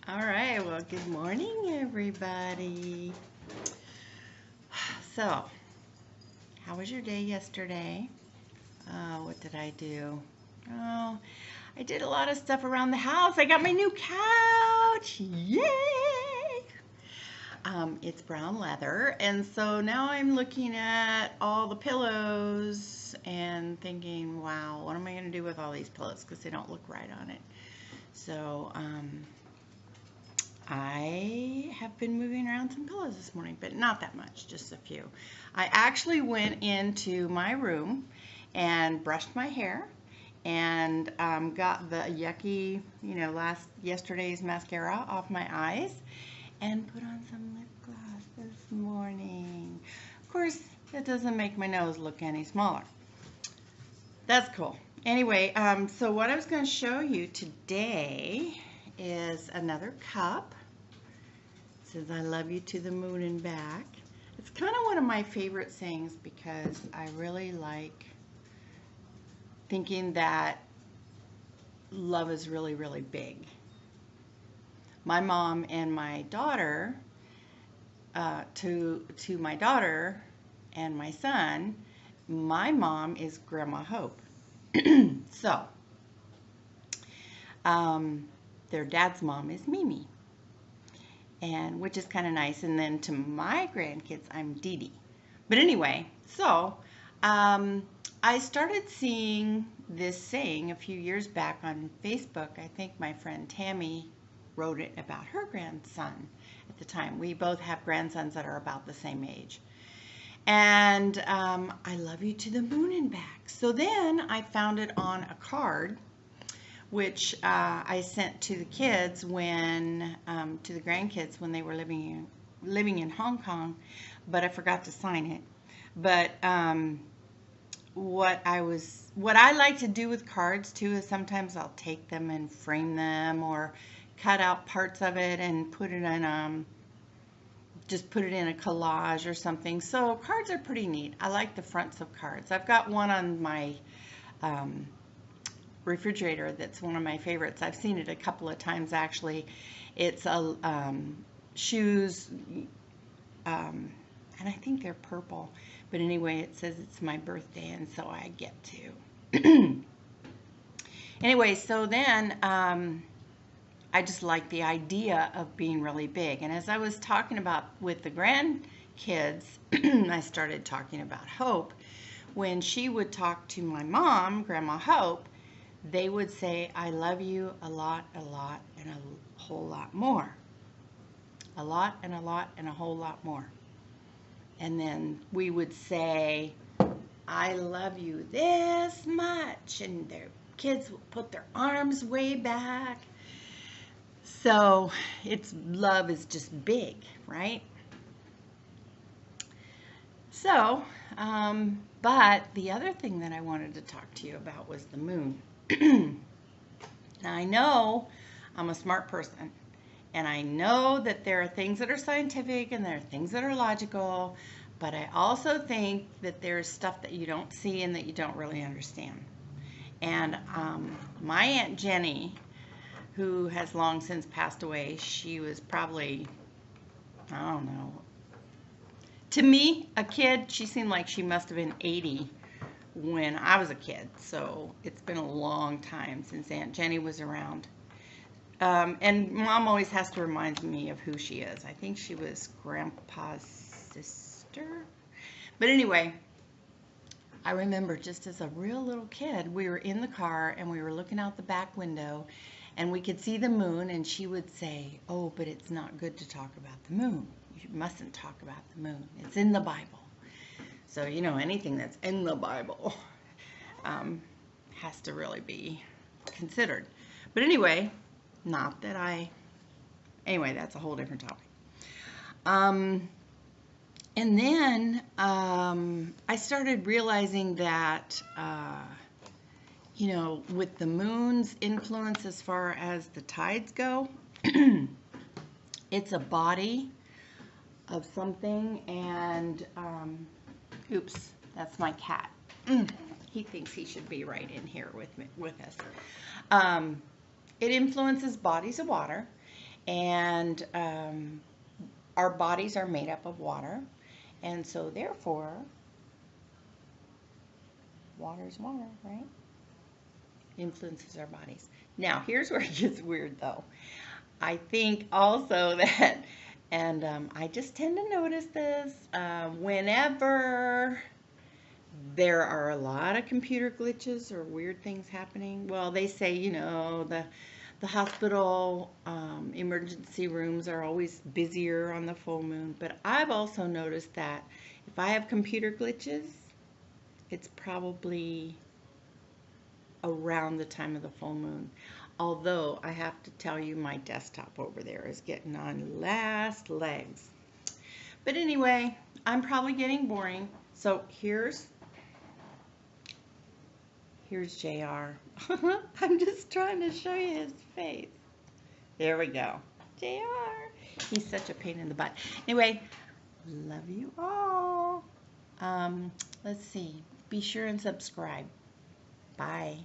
All right, well, good morning, everybody. So, how was your day yesterday? What did I do? Oh, I did a lot of stuff around the house. I got my new couch. Yay! It's brown leather, and so now I'm looking at all the pillows and thinking, wow, what am I going to do with all these pillows? Because they don't look right on it. So, I have been moving around some pillows this morning, but not that much, just a few. I actually went into my room and brushed my hair and got the yucky, yesterday's mascara off my eyes and put on some lip gloss this morning. Of course, that doesn't make my nose look any smaller. That's cool. Anyway, so what I was going to show you today is another cup. It says, I love you to the moon and back. It's kind of one of my favorite sayings because I really like thinking that love is really, really big. My mom and my daughter, to my daughter and my son, my mom is Grandma Hope. So, their dad's mom is Mimi, and which is kind of nice. And then to my grandkids, I'm Dee Dee. But anyway, so I started seeing this saying a few years back on Facebook. I think my friend Tammy wrote it about her grandson at the time. We both have grandsons that are about the same age. And I love you to the moon and back. So then I found it on a card, which I sent to the kids to the grandkids when they were living in Hong Kong, but I forgot to sign it. But what I like to do with cards too is sometimes I'll take them and frame them or cut out parts of it and put it in just put it in a collage or something. So cards are pretty neat. I like the fronts of cards. I've got one on my refrigerator that's one of my favorites. I've seen it a couple of times actually. It's shoes, and I think they're purple. But anyway, it says it's my birthday, and so I get to. Anyway, so then I just like the idea of being really big. And as I was talking about with the grandkids, I started talking about Hope. When she would talk to my mom, Grandma Hope, they would say, I love you a lot, and a whole lot more. A lot and a lot and a whole lot more. And then we would say, I love you this much. And their kids would put their arms way back. So love is just big, right? So, but the other thing that I wanted to talk to you about was the moon. Now I know I'm a smart person, and I know that there are things that are scientific and there are things that are logical, but I also think that there's stuff that you don't see and that you don't really understand. And my Aunt Jenny, who has long since passed away, she was probably, I don't know, to me, a kid, she seemed like she must have been 80 when I was a kid. So it's been a long time since Aunt Jenny was around. And Mom always has to remind me of who she is. I think she was Grandpa's sister. But anyway, I remember just as a real little kid, we were in the car and we were looking out the back window and we could see the moon, and she would say, oh, but it's not good to talk about the moon. You mustn't talk about the moon. It's in the Bible. So, anything that's in the Bible has to really be considered. But anyway, that's a whole different topic. And then I started realizing that, with the moon's influence as far as the tides go, it's a body of something, and oops, that's my cat. He thinks he should be right in here with us. It influences bodies of water, And our bodies are made up of water. And so therefore, water is water, right? Influences our bodies. Now, here's where it gets weird, though. I think also that, and I just tend to notice this, whenever there are a lot of computer glitches or weird things happening. Well, they say, the hospital emergency rooms are always busier on the full moon, but I've also noticed that if I have computer glitches, it's probably around the time of the full moon. Although I have to tell you, my desktop over there is getting on last legs. But anyway, I'm probably getting boring. So here's JR. I'm just trying to show you his face. There we go. JR. He's such a pain in the butt. Anyway, love you all. Let's see. Be sure and subscribe. Bye.